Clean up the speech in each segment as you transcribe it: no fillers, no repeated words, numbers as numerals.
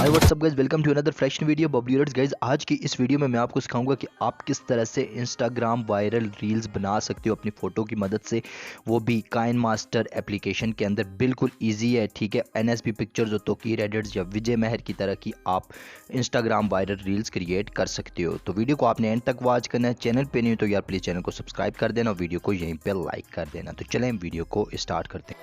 Hi what's up guys, welcome to another fresh video बबल्यूरट्स guys. आज की इस वीडियो में मैं आपको सिखाऊंगा कि आप किस तरह से इंस्टाग्राम वायरल रील्स बना सकते हो अपनी फ़ोटो की मदद से, वो भी काइन मास्टर एप्लीकेशन के अंदर। बिल्कुल इजी है, ठीक है। एनएसपी पिक्चर्स और तोकीर एडिट्स या विजय महर की तरह की आप इंस्टाग्राम वायरल रील्स क्रिएट कर सकते हो। तो वीडियो को आपने एंड तक वॉच करना है। चैनल पर नहीं हो तो यार प्लीज़ चैनल को सब्सक्राइब कर देना और वीडियो को यहीं पर लाइक कर देना। तो चलें वीडियो को स्टार्ट करते हैं।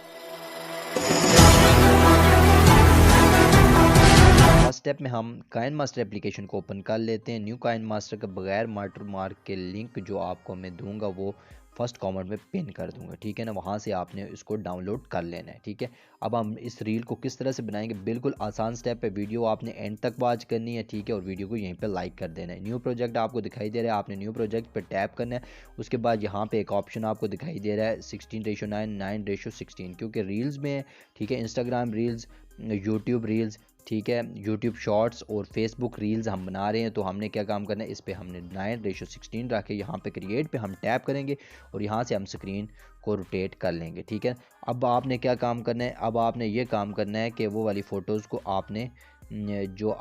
फर्स्ट स्टेप में हम काइन मास्टर एप्लीकेशन को ओपन कर लेते हैं। न्यू काइन मास्टर के बगैर वाटरमार्क के लिंक जो आपको मैं दूंगा वो फर्स्ट कमेंट में पिन कर दूंगा, ठीक है ना। वहाँ से आपने इसको डाउनलोड कर लेना है, ठीक है। अब हम इस रील को किस तरह से बनाएंगे, बिल्कुल आसान स्टेप है। वीडियो आपने एंड तक वॉच करनी है, ठीक है, और वीडियो को यहीं पे लाइक कर देना है। न्यू प्रोजेक्ट आपको दिखाई दे रहा है, आपने न्यू प्रोजेक्ट पर टैप करना है। उसके बाद यहाँ पे एक ऑप्शन आपको दिखाई दे रहा है 16:9, 9:16, क्योंकि रील्स में, ठीक है, इंस्टाग्राम रील्स, यूट्यूब रील्स, ठीक है, यूट्यूब शॉर्ट्स और फेसबुक रील्स हम बना रहे हैं। तो हमने क्या काम करना है, इस पे हमने 9:16 रखे, यहाँ पे क्रिएट पे हम टैप करेंगे और यहाँ से हम स्क्रीन को रोटेट कर लेंगे, ठीक है। अब आपने क्या काम करना है, अब आपने ये काम करना है कि वो वाली फ़ोटोज़ को आपने जो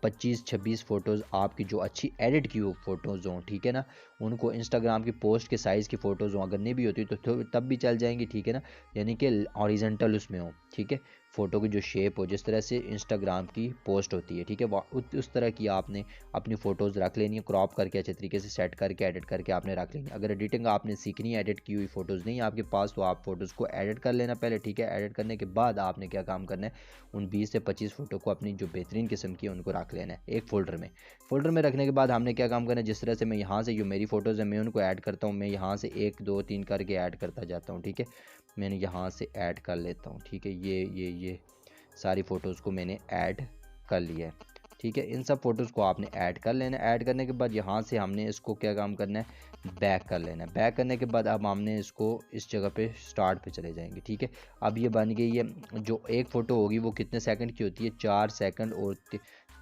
25-26 फ़ोटोज़ आपकी जो अच्छी एडिट की हुई फ़ोटोज़ हों, ठीक है ना, उनको इंस्टाग्राम की पोस्ट के साइज़ की फ़ोटोज़ हों, अगर नहीं भी होती तो तब भी चल जाएंगी, ठीक है ना। यानी कि हॉरिजॉन्टल उसमें हो, ठीक है, फ़ोटो की जो शेप हो, जिस तरह से इंस्टाग्राम की पोस्ट होती है, ठीक है, उस तरह की आपने अपनी फ़ोटोज़ रख लेनी है। क्रॉप करके अच्छे तरीके से सेट करके एडिट करके आपने रख लेनी है। अगर एडिटिंग आपने सीखनी है, एडिट की हुई फ़ोटोज़ नहीं है आपके पास, तो आप फ़ोटोज़ को एडिट कर लेना पहले, ठीक है। एडिट करने के बाद आपने क्या काम करना है, उन 20 से 25 फ़ोटो को अपनी जो बेहतरीन किस्म की है उनको रख लेना है एक फ़ोल्डर में रखने के बाद हमने क्या काम करना है, जिस तरह से मैं यहाँ से जो मेरी फ़ोटोज़ हैं मैं उनको ऐड करता हूँ। मैं यहाँ से 1 2 3 करके ऐड करता जाता हूँ, ठीक है। मैंने यहाँ से ऐड कर लेता हूँ, ठीक है। ये सारी फ़ोटोज़ को मैंने ऐड कर लिया है, ठीक है। इन सब फ़ोटोज़ को आपने ऐड कर लेना है। ऐड करने के बाद यहाँ से हमने इसको क्या काम करना है, बैक कर लेना है। बैक करने के बाद अब हमने इसको इस जगह पे स्टार्ट पे चले जाएंगे, ठीक है। अब ये बन गई है। जो एक फ़ोटो होगी वो कितने सेकंड की होती है, 4 सेकंड और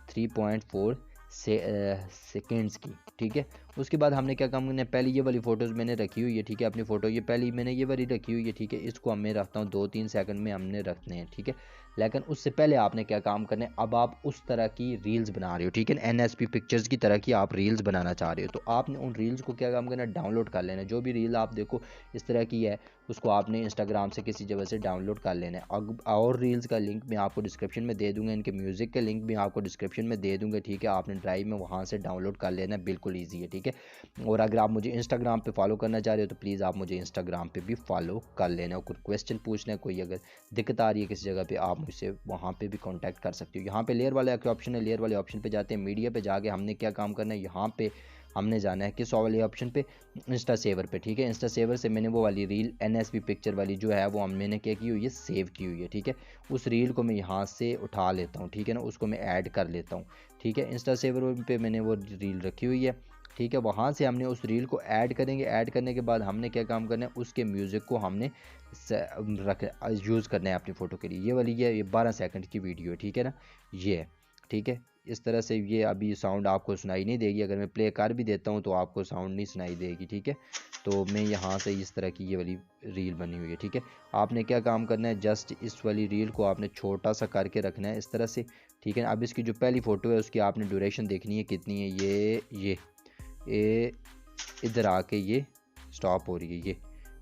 3.4 सेकेंड्स की, ठीक है। उसके बाद हमने क्या काम करना है, पहले ये वाली फ़ोटोज़ मैंने रखी हुई है, ठीक है, अपनी फ़ोटो ये पहली मैंने ये वाली रखी हुई है, ठीक है। इसको हम मैं रखता हूँ 2-3 सेकंड में हमने रखने हैं, ठीक है। लेकिन उससे पहले आपने क्या काम करना है, अब आप उस तरह की रील्स बना रहे हो, ठीक है, एनएसपी पिक्चर्स की तरह की आप रील्स बनाना चाह रहे हो, तो आपने उन रील्स को क्या काम करना है, डाउनलोड कर लेना है। जो भी रील आप देखो इस तरह की है, उसको आपने इंस्टाग्राम से किसी जगह से डाउनलोड कर लेना है। और रील्स का लिंक मैं आपको डिस्क्रिप्शन में दे दूंगा, इनके म्यूज़िक के लिंक भी आपको डिस्क्रिप्शन में दे दूंगा, ठीक है। आपने ड्राइव में वहाँ से डाउनलोड कर लेना है, बिल्कुल ईजी है, ठीक है। और अगर आप मुझे इंस्टाग्राम पे फॉलो करना चाह रहे हो तो प्लीज़ आप मुझे इंस्टाग्राम पे भी फॉलो कर लेना। और कोई क्वेश्चन पूछना है, कोई अगर दिक्कत आ रही है किसी जगह पे, आप मुझसे वहाँ पे भी कांटेक्ट कर सकते हो। यहाँ पे लेयर वाले ऑप्शन है, लेयर वाले ऑप्शन पे जाते हैं। मीडिया पे जाके हमने क्या काम करना है, यहाँ पे हमने जाना है किस वाले ऑप्शन पे, इंस्टा सेवर पे, ठीक है। इंस्टा सेवर से मैंने वो वाली रील एनएसपी पिक्चर वाली जो है वो मैंने क्या की हुई है, सेव की हुई है, ठीक है। उस रील को मैं यहाँ से उठा लेता हूँ, ठीक है ना, उसको मैं ऐड कर लेता हूँ, ठीक है। इंस्टा सेवर पे मैंने वो रील रखी हुई है, ठीक है। वहाँ से हमने उस रील को ऐड करेंगे। ऐड करने के बाद हमने क्या काम करना है, उसके म्यूज़िक को हमने यूज़ करना है अपनी फ़ोटो के लिए। ये वाली ये 12 सेकंड की वीडियो है, ठीक है ना, ये है, ठीक है। इस तरह से ये अभी साउंड आपको सुनाई नहीं देगी, अगर मैं प्ले कर भी देता हूँ तो आपको साउंड नहीं सुनाई देगी, ठीक है। तो मैं यहाँ से इस तरह की ये वाली रील बनी हुई है, ठीक है। आपने क्या काम करना है, जस्ट इस वाली रील को आपने छोटा सा करके रखना है इस तरह से, ठीक है। अब इसकी जो पहली फ़ोटो है उसकी आपने ड्यूरेशन देखनी है कितनी है, ये इधर आके ये स्टॉप हो रही है, ये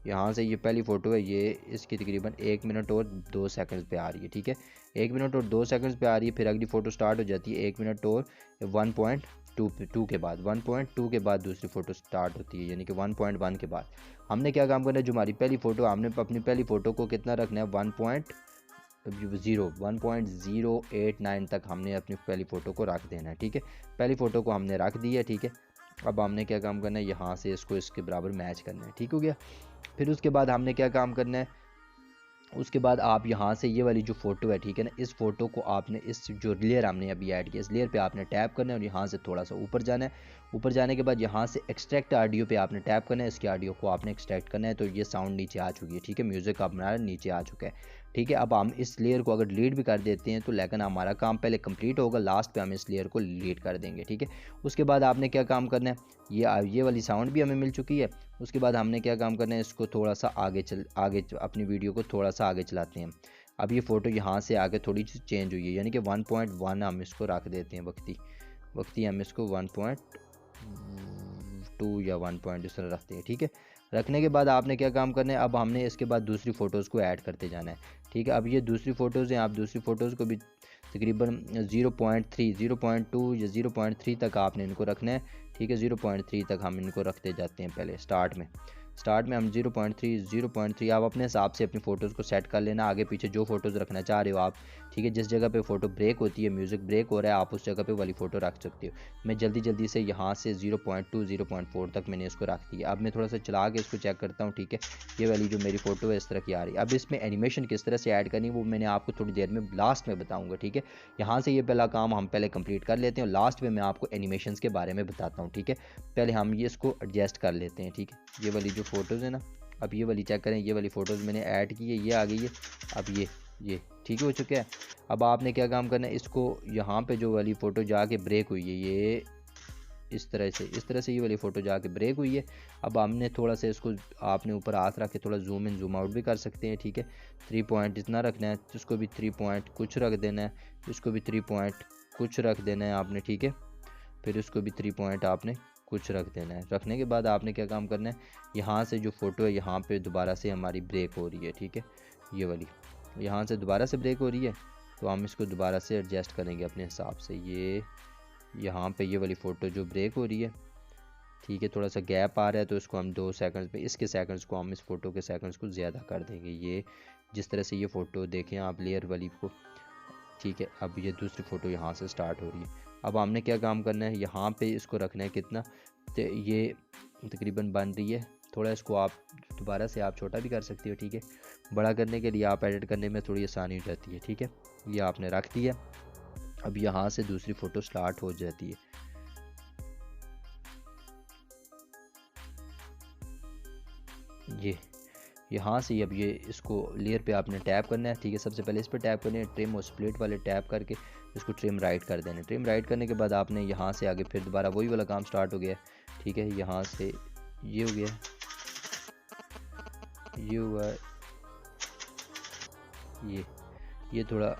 यहाँ से ये पहली फ़ोटो है, ये इसकी तकरीबन 1 मिनट और 2 सेकंड्स पे आ रही है, ठीक है। 1 मिनट और 2 सेकंड्स पे आ रही है। फिर अगली फ़ोटो स्टार्ट हो जाती है 1 मिनट और 1.2 के बाद, 1.2 के बाद दूसरी फ़ोटो स्टार्ट होती है, यानी कि 1.1 के बाद हमने क्या काम करना है, जो हमारी पहली फ़ोटो, हमने अपनी पहली फ़ोटो को कितना रखना है, 1.089 तक हमने अपनी पहली फ़ोटो को रख देना है, ठीक है। पहली फ़ोटो को हमने रख दी है, ठीक है। अब हमने क्या काम करना है, यहाँ से इसको इसके बराबर मैच करना है, ठीक हो गया। फिर उसके बाद हमने क्या काम करना है, उसके बाद आप यहाँ से ये वाली जो फ़ोटो है, ठीक है ना, इस फ़ोटो को आपने इस जो लेयर हमने अभी ऐड किया, इस लेयर पे आपने टैप करना है और यहाँ से थोड़ा सा ऊपर जाना है। ऊपर जाने के बाद यहाँ से एक्सट्रैक्ट ऑडियो पे आपने टैप करना है, इसके ऑडियो को आपने एक्सट्रैक्ट करना है। तो ये साउंड नीचे आ चुकी है, ठीक है, म्यूज़िक आप हमारा नीचे आ चुका है, ठीक है। अब हम इस लेयर को अगर डिलीट भी कर देते हैं तो लेकिन हमारा काम पहले कंप्लीट होगा, लास्ट पे हम इस लेयर को डिलीट कर देंगे, ठीक है। उसके बाद आपने क्या काम करना है, ये वाली साउंड भी हमें मिल चुकी है। उसके बाद हमने क्या काम करना है, इसको थोड़ा सा आगे अपनी वीडियो को थोड़ा सा आगे चलाते हैं। अब ये फ़ोटो यहाँ से आगे थोड़ी सी चेंज हुई है, यानी कि 1.1 हम इसको रख देते हैं। वक्ती हम इसको 1.2 या 1 पॉइंट इस तरह रखते हैं। ठीक है, रखने के बाद आपने क्या काम करना है, अब हमने इसके बाद दूसरी फ़ोटोज़ को ऐड करते जाना है। ठीक है, अब ये दूसरी फ़ोटोज़ हैं, आप दूसरी फ़ोटोज़ को भी तकरीबन 0.3, 0.2 या 0.3 तक आपने इनको रखना है। ठीक है, 0.3 तक हम इनको रखते जाते हैं। पहले स्टार्ट में हम 0.3 आप अपने हिसाब से अपनी फ़ोटोज़ को सेट कर लेना, आगे पीछे जो फ़ोटोज़ रखना चाह रहे हो आप। ठीक है, जिस जगह पे फ़ोटो ब्रेक होती है, म्यूज़िक ब्रेक हो रहा है, आप उस जगह पे वाली फ़ोटो रख सकते हो। मैं जल्दी से यहाँ से 0.2 0.4 तक मैंने इसको रख दिया। अब मैं थोड़ा सा चला के इसको चेक करता हूँ। ठीक है, ये वाली जो मेरी फ़ोटो है इस तरह की आ रही है। अब इसमें एनिमेशन किस तरह से ऐड करनी है वो मैंने आपको थोड़ी देर में लास्ट में बताऊँगा। ठीक है, यहाँ से ये पहला काम हम पहले कंप्लीट कर लेते हैं और लास्ट में मैं आपको एनिमेशंस के बारे में बताता हूँ। ठीक है, पहले हम ये इसको एडजस्ट कर लेते हैं। ठीक है, ये वाली जो फ़ोटोज़ है ना, अब ये वाली चेक करें, ये वाली फ़ोटोज़ मैंने ऐड की है, ये आ गई है। अब ये ठीक हो चुका है। अब आपने क्या काम करना है, इसको यहाँ पे जो वाली फ़ोटो जाके ब्रेक हुई है, ये इस तरह से ये वाली फ़ोटो जाके ब्रेक हुई है। अब हमने थोड़ा सा इसको आपने ऊपर हाथ रख के थोड़ा जूम इन जूम आउट भी कर सकते हैं। ठीक है, 3 पॉइंट इतना रखना है, इसको भी 3 पॉइंट कुछ रख देना है, इसको भी 3 पॉइंट कुछ रख देना है आपने। ठीक है, फिर इसको भी 3 पॉइंट आपने कुछ रख देना है। रखने के बाद आपने क्या काम करना है, यहाँ से जो फ़ोटो है यहाँ पे दोबारा से हमारी ब्रेक हो रही है। ठीक है, ये वाली यहाँ से दोबारा से ब्रेक हो रही है, तो हम इसको दोबारा से एडजस्ट करेंगे अपने हिसाब से। ये यहाँ पे ये वाली फ़ोटो जो ब्रेक हो रही है, ठीक है, थोड़ा सा गैप आ रहा है, तो इसको हम 2 सेकंड्स पे, इसके सेकंड्स को हम इस फ़ोटो के सेकंड्स को ज़्यादा कर देंगे। ये जिस तरह से ये फ़ोटो देखें आप लेयर वाली को। ठीक है, अब ये दूसरी फ़ोटो यहाँ से स्टार्ट हो रही है। अब हमने क्या काम करना है, यहाँ पे इसको रखना है कितना, तो ये तकरीबन बन रही है। थोड़ा इसको आप दोबारा से आप छोटा भी कर सकते हो। ठीक है, बड़ा करने के लिए आप एडिट करने में थोड़ी आसानी हो जाती है। ठीक है, ये आपने रख दिया। अब यहाँ से दूसरी फ़ोटो स्टार्ट हो जाती है। ये यहाँ से अब ये इसको लेयर पे आपने टैप करना है। ठीक है, सबसे पहले इस पर टैप करना है, ट्रिम और स्प्लिट वाले टैप करके इसको ट्रिम राइट कर देना है। ट्रिम राइट करने के बाद आपने यहाँ से आगे फिर दोबारा वही वाला काम स्टार्ट हो गया। ठीक है, यहाँ से ये हो गया, ये हुआ, ये थोड़ा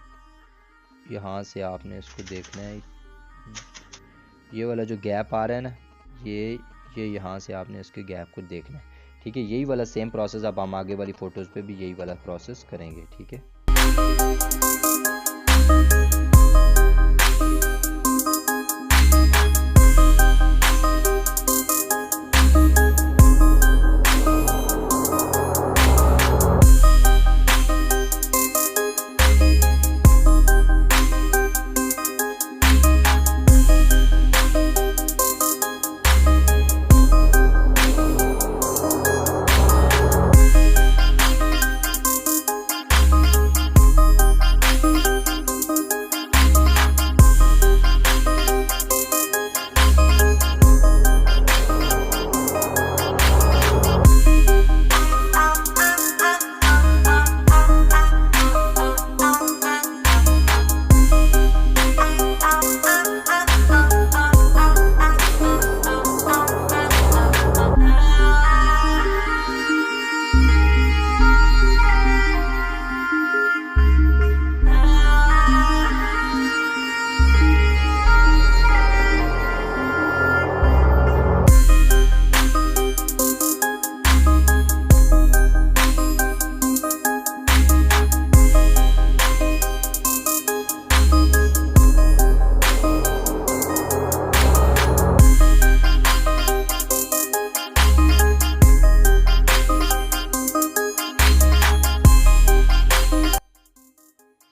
यहाँ से आपने इसको देखना है, ये वाला जो गैप आ रहा है ना, ये यहाँ से आपने इसके गैप को देखना है। ठीक है, यही वाला सेम प्रोसेस अब हम आगे वाली फ़ोटोज़ पे भी यही वाला प्रोसेस करेंगे। ठीक है,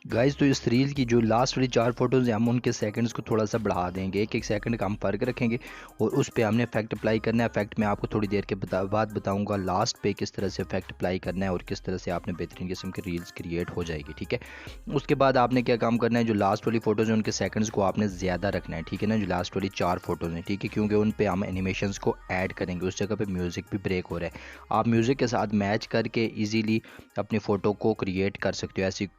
गाइस, तो इस रील की जो लास्ट वाली 4 फोटोज़ हैं हम उनके सेकंड्स को थोड़ा सा बढ़ा देंगे, 1-1 सेकंड का हम फ़र्क रखेंगे और उस पे हमने इफेक्ट अप्लाई करना है। इफेक्ट मैं आपको थोड़ी देर के बाद बताऊंगा लास्ट पे किस तरह से इफेक्ट अप्लाई करना है और किस तरह से आपने बेहतरीन किस्म की रील्स क्रिएट हो जाएगी। ठीक है, उसके बाद आपने क्या काम करना है, जो लास्ट वाली फ़ोटोज़ हैं उनके सेकंड्स को आपने ज़्यादा रखना है। ठीक है ना, जो लास्ट वाली 4 फोटोज़ हैं, ठीक है, क्योंकि उन पर हम एनिमेशंस को ऐड करेंगे। उस जगह पर म्यूज़िक भी ब्रेक हो रहा है, आप म्यूज़िक के साथ मैच करके ईजीली अपनी फ़ोटो को क्रिएट कर सकते हो ऐसी।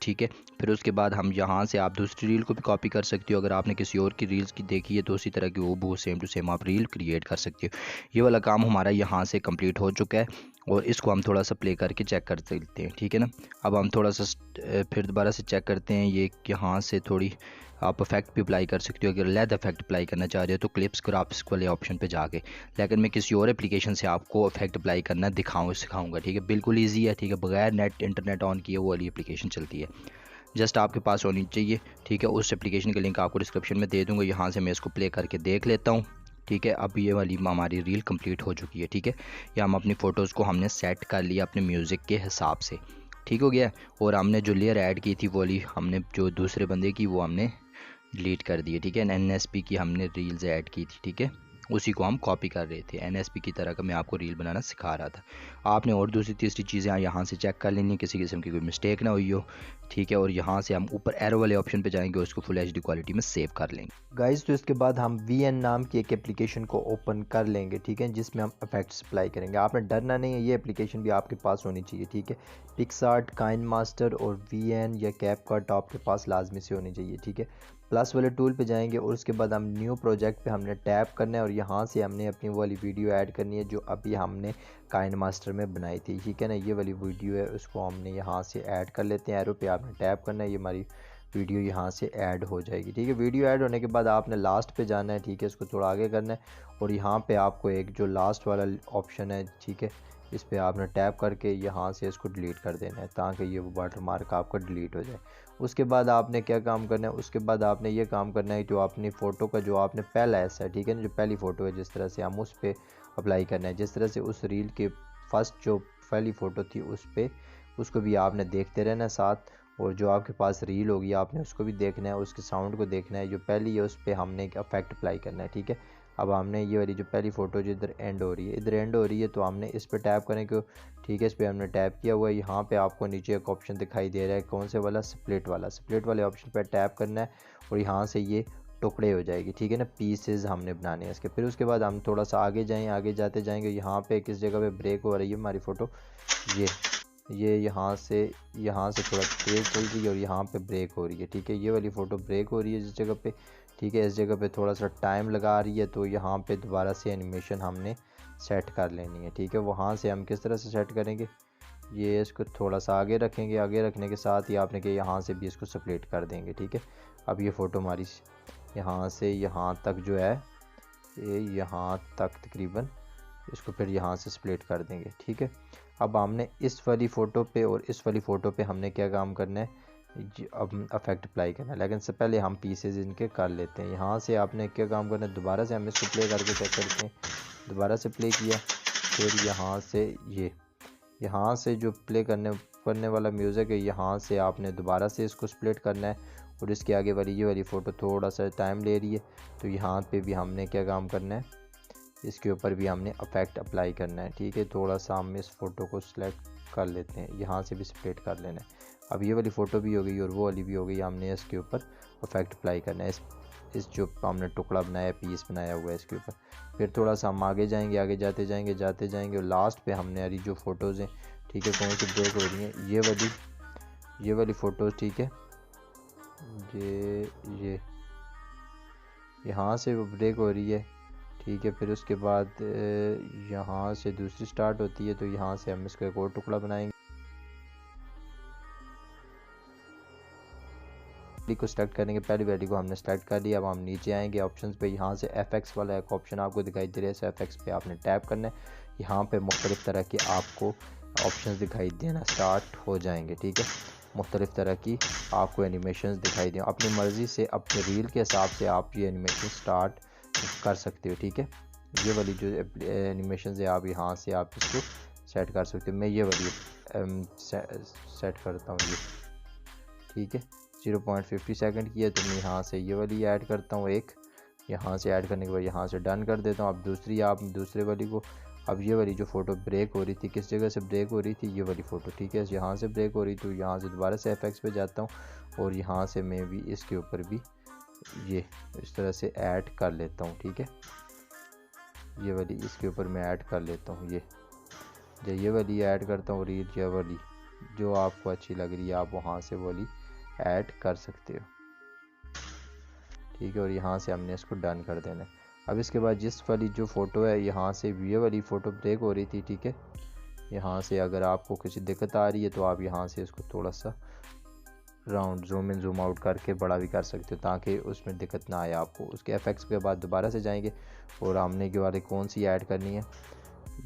ठीक है, फिर उसके बाद हम यहाँ से आप दूसरी रील को भी कॉपी कर सकते हो। अगर आपने किसी और की रील्स की देखी है तो उसी तरह की वो सेम टू सेम आप रील क्रिएट कर सकते हो। ये वाला काम हमारा यहाँ से कंप्लीट हो चुका है और इसको हम थोड़ा सा प्ले करके चेक कर सकते हैं, ठीक है ना। अब हम थोड़ा सा फिर दोबारा से चेक करते हैं। ये यहाँ से थोड़ी आप इफेक्ट भी अप्लाई कर सकते हो, अगर लेद इफेक्ट अप्लाई करना चाह रहे हो तो क्लिप्स ग्राफ्स वाले ऑप्शन पे जाके। लेकिन मैं किसी और एप्लीकेशन से आपको इफेक्ट अप्लाई करना सिखाऊंगा, ठीक है। बिल्कुल ईजी है, ठीक है, बगैर नेट इंटरनेट ऑन किए वो वाली एप्लीकेशन चलती है, जस्ट आपके पास होनी चाहिए, ठीक है। उस एप्लीकेशन का लिंक आपको डिस्क्रिप्शन में दे दूँगा। यहाँ से मैं इसको प्ले करके देख लेता हूँ, ठीक है। अब ये वाली हमारी रील कंप्लीट हो चुकी है, ठीक है। या हम अपनी फ़ोटोज़ को हमने सेट कर लिया अपने म्यूज़िक के हिसाब से, ठीक हो गया। और हमने जो लेयर ऐड की थी वो वाली हमने जो दूसरे बंदे की वो हमने डिलीट कर दी है, ठीक है। एनएसपी की हमने रील्स ऐड की थी, ठीक है, उसी को हम कॉपी कर रहे थे। एनएसपी की तरह का मैं आपको रील बनाना सिखा रहा था। आपने और दूसरी तीसरी चीज़ें यहाँ से चेक कर लेनी है, किसी किस्म की कोई मिस्टेक ना हुई हो, ठीक है। और यहाँ से हम ऊपर एरो वाले ऑप्शन पे जाएंगे और उसको फुल एचडी क्वालिटी में सेव कर लेंगे गाइस। तो इसके बाद हम VN नाम की एक एप्लीकेशन को ओपन कर लेंगे, ठीक है, जिसमें हम इफेक्ट्स अप्लाई करेंगे। आपने डरना नहीं है, ये एप्लीकेशन भी आपके पास होनी चाहिए, ठीक है। पिक्सआर्ट, काइनमास्टर और VN या कैपकट आपके पास लाजमी से होनी चाहिए, ठीक है। प्लस वाले टूल पे जाएंगे और उसके बाद हम न्यू प्रोजेक्ट पे हमने टैप करना है और यहाँ से हमने अपनी वो वाली वीडियो ऐड करनी है जो अभी हमने काइनमास्टर में बनाई थी, ठीक है ना। ये वाली वीडियो है, उसको हमने यहाँ से ऐड कर लेते हैं। एरो पे आपने टैप करना है, ये हमारी वीडियो यहाँ से ऐड हो जाएगी, ठीक है। वीडियो ऐड होने के बाद आपने लास्ट पे जाना है, ठीक है, इसको थोड़ा आगे करना है और यहाँ पे आपको एक जो लास्ट वाला ऑप्शन है, ठीक है, इस पर आपने टैप करके यहाँ से इसको डिलीट कर देना है ताकि ये वाटर मार्क आपका डिलीट हो जाए। उसके बाद आपने क्या काम करना है, उसके बाद आपने ये काम करना है, जो अपनी फ़ोटो का जो आपने पहला ऐसा है, ठीक है ना, जो पहली फ़ोटो है, जिस तरह से हम उस पर अप्लाई करना है, जिस तरह से उस रील के फर्स्ट जो पहली फ़ोटो थी उस पर, उसको भी आपने देखते रहना है साथ। और जो आपके पास रील होगी आपने उसको भी देखना है, उसके साउंड को देखना है। जो पहली है उस पर हमने एक इफेक्ट अप्लाई करना है, ठीक है। अब हमने ये वाली जो पहली फ़ोटो जो इधर एंड हो रही है, इधर एंड हो रही है, तो हमने इस पर टैप करें क्यों, ठीक है, इस पर हमने टैप किया हुआ है। यहाँ पे आपको नीचे एक ऑप्शन दिखाई दे रहा है, कौन से वाला, स्प्लिट वाला। स्प्लिट वाले ऑप्शन पर टैप करना है और यहाँ से ये टुकड़े हो जाएगी, ठीक है ना, पीसेज हमने बनाने हैं इसके। फिर उसके बाद हम थोड़ा सा आगे जाएँ, आगे जाते जाएंगे, यहाँ पे किस जगह पे ब्रेक हो रही है हमारी फ़ोटो, ये यहाँ से थोड़ा तेज़ चल रही है और यहाँ पे ब्रेक हो रही है, ठीक है। ये वाली फ़ोटो ब्रेक हो रही है जिस जगह पे, ठीक है, इस जगह पे थोड़ा सा टाइम लगा रही है, तो यहाँ पे दोबारा से एनिमेशन हमने सेट कर लेनी है, ठीक है। वहाँ से हम किस तरह से सेट करेंगे, ये इसको थोड़ा सा आगे रखेंगे, आगे रखने के साथ ही आपने कि यहाँ से भी इसको स्प्लिट कर देंगे, ठीक है। अब ये फ़ोटो हमारी यहाँ से यहाँ तक जो है, ये यहाँ तक तकरीबन, इसको फिर यहाँ से स्प्लिट कर देंगे, ठीक है। अब हमने इस वाली फ़ोटो पे और इस वाली फ़ोटो पे हमने क्या काम करना है, अब इफेक्ट अप्लाई करना है। लेकिन इससे पहले हम पीसेज इनके कर लेते हैं। यहाँ से आपने क्या काम करना है, दोबारा से हम इसको प्ले करके चेक करते हैं। दोबारा से प्ले किया, फिर यहाँ से जो प्ले करने वाला म्यूज़िक है, यहाँ से आपने दोबारा से इसको स्प्लिट करना है और इसके आगे वाली ये वाली फ़ोटो थोड़ा सा टाइम ले रही है, तो यहाँ पे भी हमने क्या काम करना है, इसके ऊपर भी हमने इफेक्ट अप्लाई करना है, ठीक है। थोड़ा सा हम इस फ़ोटो को सिलेक्ट कर लेते हैं, यहाँ से भी स्प्लिट कर लेना है। अब ये वाली फ़ोटो भी हो गई और वो वाली भी हो गई, हमने इसके ऊपर इफेक्ट अप्लाई करना है, इस जो हमने टुकड़ा बनाया, पीस बनाया हुआ है, इसके ऊपर। फिर थोड़ा सा हम आगे जाएंगे, आगे जाते जाएंगे और लास्ट पे हमने यारी जो फ़ोटोज़ हैं, ठीक है, कौन सी ब्रेक हो रही हैं, ये वाली फ़ोटोज़, ठीक है, ये यहाँ से वो ब्रेक हो रही है, ठीक है। फिर उसके बाद यहाँ से दूसरी स्टार्ट होती है, तो यहाँ से हम इसका एक और टुकड़ा बनाएंगे, को सेलेक्ट करेंगे। पहली वैल्यू को हमने सेलेक्ट कर लिया। अब हम नीचे आएंगे ऑप्शंस पे, यहाँ से FX वाला एक ऑप्शन आपको दिखाई दे रहा है, FX पे आपने टैप करना है। यहाँ पे मुख्तलिफ़ तरह की आपको ऑप्शंस दिखाई देना स्टार्ट हो जाएंगे, ठीक है। मुख्तलिफ़ तरह की आपको एनिमेशन दिखाई दें, अपनी मर्ज़ी से अपने रील के हिसाब से आप ये एनिमेशन स्टार्ट कर सकते हो, ठीक है। ये वाली जो एनिमेशन है आप यहाँ से आप इसको सेट कर सकते हो। मैं ये वाली सेट करता हूँ, ये ठीक है, 0.50 सेकंड की है, तो मैं यहाँ से ये वाली ऐड करता हूँ एक, यहाँ से ऐड करने के बाद यहाँ से डन कर देता हूँ। अब दूसरे वाली को, अब ये वाली जो फ़ोटो ब्रेक हो रही थी, किस जगह से ब्रेक हो रही थी, ये वाली फ़ोटो, ठीक है, यहाँ से ब्रेक हो रही, तो यहाँ से दोबारा से FX पे जाता हूँ और यहाँ से मैं भी इसके ऊपर भी ये इस तरह से ऐड कर लेता हूँ, ठीक है। ये वाली इसके ऊपर मैं ऐड कर लेता हूँ, ये वाली ऐड करता हूँ रील, ये वाली जो आपको अच्छी लग रही है आप वहाँ से वाली ऐड कर सकते हो, ठीक है। और यहाँ से हमने इसको डन कर देना है। अब इसके बाद जिस वाली जो फ़ोटो है, यहाँ से ये वाली फ़ोटो ब्रेक हो रही थी, ठीक है, यहाँ से अगर आपको कुछ दिक्कत आ रही है तो आप यहाँ से इसको थोड़ा सा round zoom in zoom out करके बड़ा भी कर सकते हो ताकि उसमें दिक्कत ना आए आपको। उसके इफेक्ट्स के बाद दोबारा से जाएंगे और हमने के वाले कौन सी ऐड करनी है,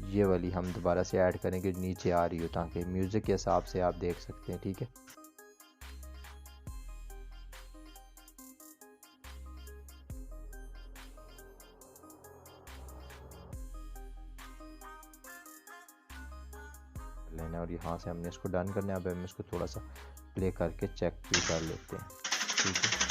ये वाली हम दोबारा से ऐड करेंगे नीचे आ रही हो ताकि म्यूज़िक के हिसाब से आप देख सकते हैं। ठीक है, लेना और यहाँ से हमने इसको डन करना है। अब हम इसको थोड़ा सा प्ले करके चेक भी कर लेते हैं। ठीक है,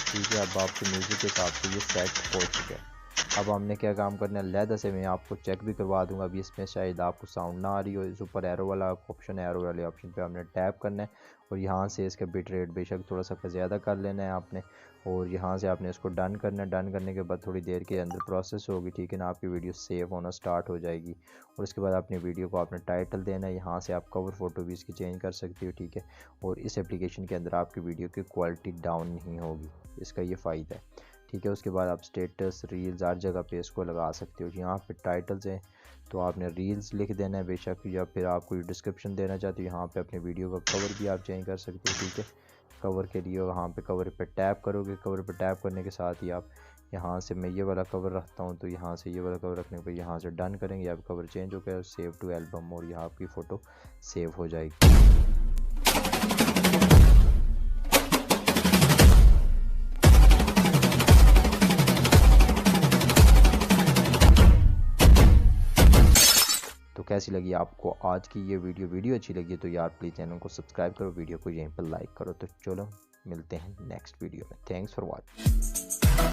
ठीक है, अब आपके म्यूज़िक के हिसाब से ये सेट हो चुका है। अब हमने क्या काम करना है, लहदा से मैं आपको चेक भी करवा दूंगा। अभी इसमें शायद आपको साउंड ना आ रही हो, इस ऊपर एरो वाला ऑप्शन है, एरो वाले ऑप्शन पे हमने टैप करना है और यहाँ से इसका बिट रेट बेशक थोड़ा सा ज़्यादा कर लेना है आपने और यहाँ से आपने इसको डन करना है। डन करने के बाद थोड़ी देर के अंदर प्रोसेस होगी। ठीक है ना, आपकी वीडियो सेव होना स्टार्ट हो जाएगी और उसके बाद अपनी वीडियो को आपने टाइटल देना है। यहाँ से आप कवर फ़ोटो भी इसकी चेंज कर सकते हो। ठीक है, और इस एप्लीकेशन के अंदर आपकी वीडियो की क्वालिटी डाउन नहीं होगी, इसका ये फ़ायदा है। ठीक है, उसके बाद आप स्टेटस रील्स हर जगह पे इसको लगा सकते हो। यहाँ पे टाइटल्स हैं तो आपने रील्स लिख देना है बेशक, या फिर आप कोई डिस्क्रिप्शन देना चाहते हो यहाँ पे अपने वीडियो का कवर भी आप चेंज कर सकते हो। ठीक है, कवर के लिए वहाँ पे कवर पे टैप करोगे, कवर पे टैप करने के साथ ही आप यहाँ से, मैं ये वाला कवर रखता हूँ तो यहाँ से ये वाला कवर रखने पर यहाँ से डन करेंगे, आप कवर चेंज हो गया, सेव टू एल्बम और यहाँ आपकी फ़ोटो सेव हो जाएगी। तो कैसी लगी आपको आज की ये वीडियो अच्छी लगी तो यार प्लीज़ चैनल को सब्सक्राइब करो, वीडियो को यहीं पर लाइक करो। तो चलो मिलते हैं नेक्स्ट वीडियो में। Thanks for watching.